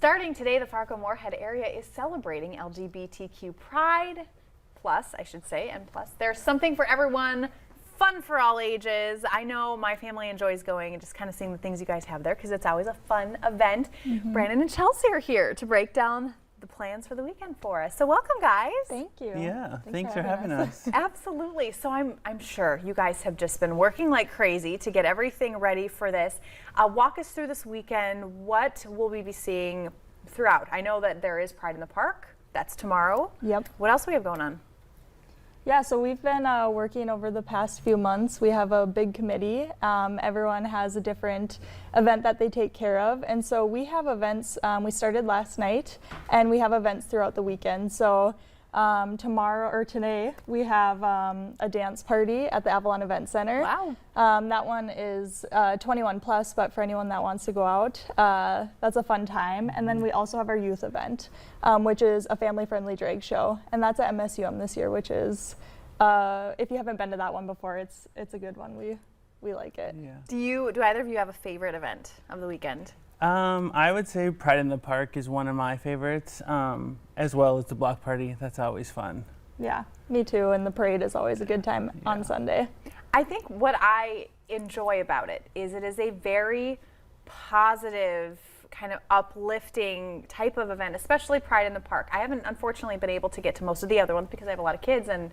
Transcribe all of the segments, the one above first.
Starting today, the Fargo-Moorhead area is celebrating LGBTQ Pride Plus, I should say, and plus. There's something for everyone, fun for all ages. I know my family enjoys going and just kind of seeing the things you guys have there because it's always a fun event. Brandon and Chelsea are here to break down the plans for the weekend for us. So welcome, guys. Thank you. Yeah, thanks for having us. Absolutely. So I'm sure you guys have just been working like crazy to get everything ready for this. Walk us through this weekend. What will we be seeing throughout? I know that there is Pride in the Park. That's tomorrow. Yep. What else do we have going on? Yeah, so we've been working over the past few months. We have a big committee. Everyone has a different event that they take care of. And so we have events, we started last night, and we have events throughout the weekend. So tomorrow or today, we have a dance party at the Avalon Event Center. Wow. That one is 21 plus, but for anyone that wants to go out, that's a fun time. And then we also have our youth event, which is a family-friendly drag show. And that's at MSUM this year, which is, if you haven't been to that one before, it's a good one. We like it. Yeah. Do either of you have a favorite event of the weekend? I would say Pride in the Park is one of my favorites, as well as the block party. That's always fun. Yeah, me too. And the parade is always a good time on Sunday. I think what I enjoy about it is a very positive, kind of uplifting type of event, especially Pride in the Park. I haven't unfortunately been able to get to most of the other ones because I have a lot of kids and,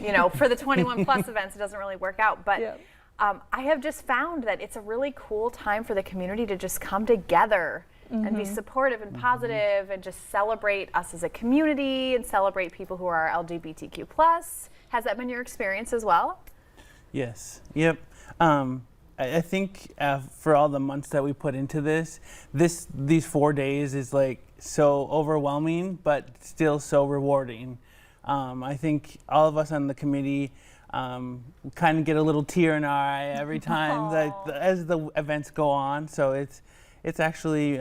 you know, for the 21 plus events, it doesn't really work out. But Yeah. I have just found that it's a really cool time for the community to just come together and be supportive and positive and just celebrate us as a community and celebrate people who are LGBTQ+. Has that been your experience as well? Yes. Yep. I think for all the months that we put into these 4 days is like so overwhelming, but still so rewarding. I think all of us on the committee kind of get a little tear in our eye every time as the events go on. So it's actually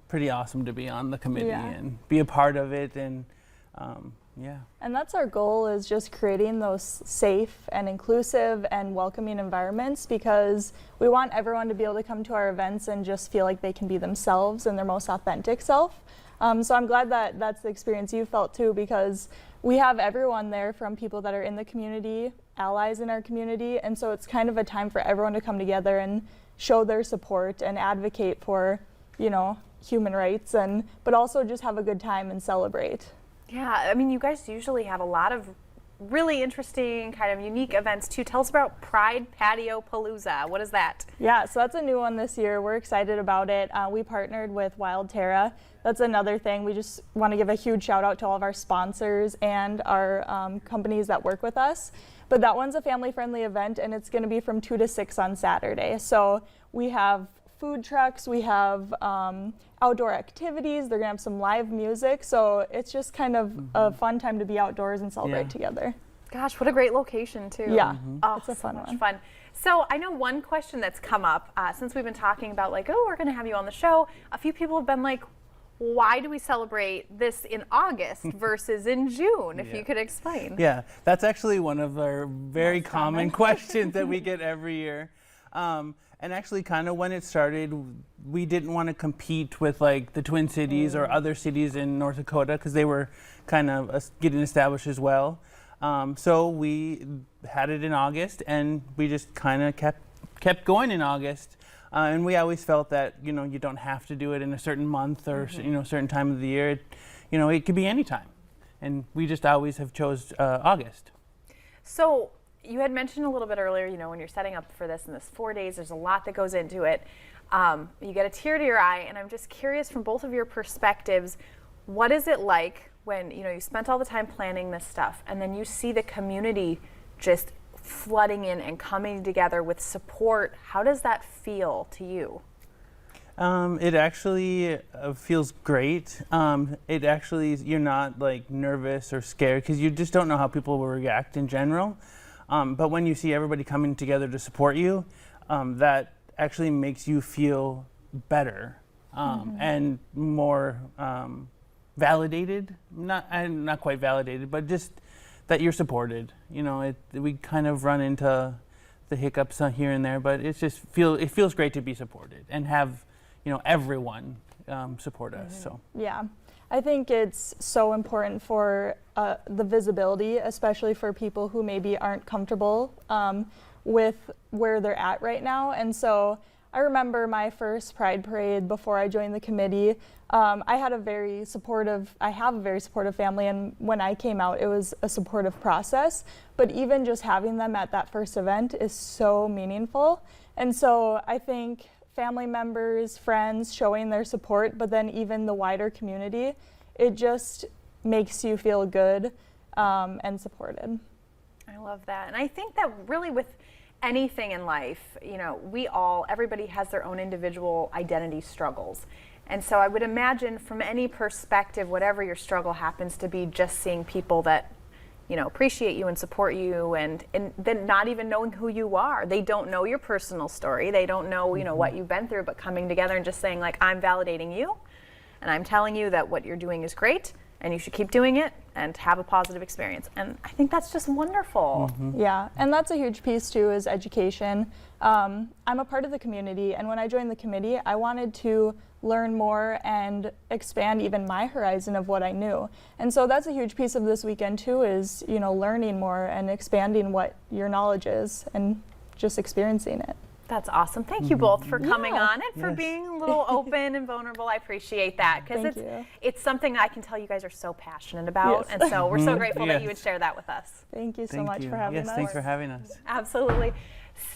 pretty awesome to be on the committee and be a part of it. And yeah. And that's our goal, is just creating those safe and inclusive and welcoming environments, because we want everyone to be able to come to our events and just feel like they can be themselves and their most authentic self. So I'm glad that that's the experience you felt too, because we have everyone there, from people that are in the community, allies in our community, and so it's kind of a time for everyone to come together and show their support and advocate for, you know, human rights, but also just have a good time and celebrate. Yeah, I mean, you guys usually have a lot of really interesting, kind of unique events too. Tell us about Pride Patio Palooza. What is that? Yeah, so that's a new one this year. We're excited about it. We partnered with Wild Terra. That's another thing. We just want to give a huge shout out to all of our sponsors and our companies that work with us. But that one's a family-friendly event, and it's going to be from 2 to 6 on Saturday. So we have food trucks, we have outdoor activities, they're going to have some live music. So it's just kind of a fun time to be outdoors and celebrate together. Gosh, what a great location too. Yeah, oh, it's a fun so much one. fun. So I know one question that's come up since we've been talking about, like, oh, we're going to have you on the show. A few people have been like, why do we celebrate this in August versus in June? If you could explain. Yeah, that's actually one of our very common questions that we get every year. And actually, kind of when it started, we didn't want to compete with like the Twin Cities or other cities in North Dakota, because they were kind of getting established as well. So we had it in August, and we just kind of kept going in August. And we always felt that, you know, you don't have to do it in a certain month or you know, certain time of the year. You know, it could be any time, and we just always have chose August. So you had mentioned a little bit earlier, you know, when you're setting up for this in this 4 days, there's a lot that goes into it. You get a tear to your eye, and I'm just curious, from both of your perspectives, what is it like when, you know, you spent all the time planning this stuff, and then you see the community just flooding in and coming together with support? How does that feel to you? It actually feels great. It actually, you're not like nervous or scared, because you just don't know how people will react in general. But when you see everybody coming together to support you, that actually makes you feel better and more validated. Not quite validated, but just that you're supported. You know, we kind of run into the hiccups here and there, but it feels great to be supported and have, you know, everyone support us. So Yeah, I think it's so important for the visibility, especially for people who maybe aren't comfortable with where they're at right now. And so I remember my first Pride Parade before I joined the committee. I have a very supportive family, and when I came out, it was a supportive process. But even just having them at that first event is so meaningful. And so I think family members, friends showing their support, but then even the wider community, it just makes you feel good and supported. I love that. And I think that really with anything in life, you know, everybody has their own individual identity struggles. And so I would imagine from any perspective, whatever your struggle happens to be, just seeing people that, you know, appreciate you and support you, and then not even knowing who you are. They don't know your personal story. They don't know, you know, what you've been through, but coming together and just saying, like, I'm validating you and I'm telling you that what you're doing is great and you should keep doing it and have a positive experience. And I think that's just wonderful. Yeah, and that's a huge piece too, is education. I'm a part of the community, and when I joined the committee, I wanted to learn more and expand even my horizon of what I knew. And so that's a huge piece of this weekend too, is, you know, learning more and expanding what your knowledge is and just experiencing it. That's awesome. Thank you both for coming Yeah. on and for being a little open and vulnerable. I appreciate that, because Thank you. it's something that I can tell you guys are so passionate about. Yes. And so we're so grateful that Yes. you would share that with us. Thank you so thank much you. for having yes, us. thanks for having us. Absolutely.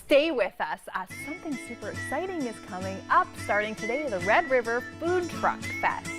Stay with us. Something super exciting is coming up starting today, the Red River Food Truck Fest.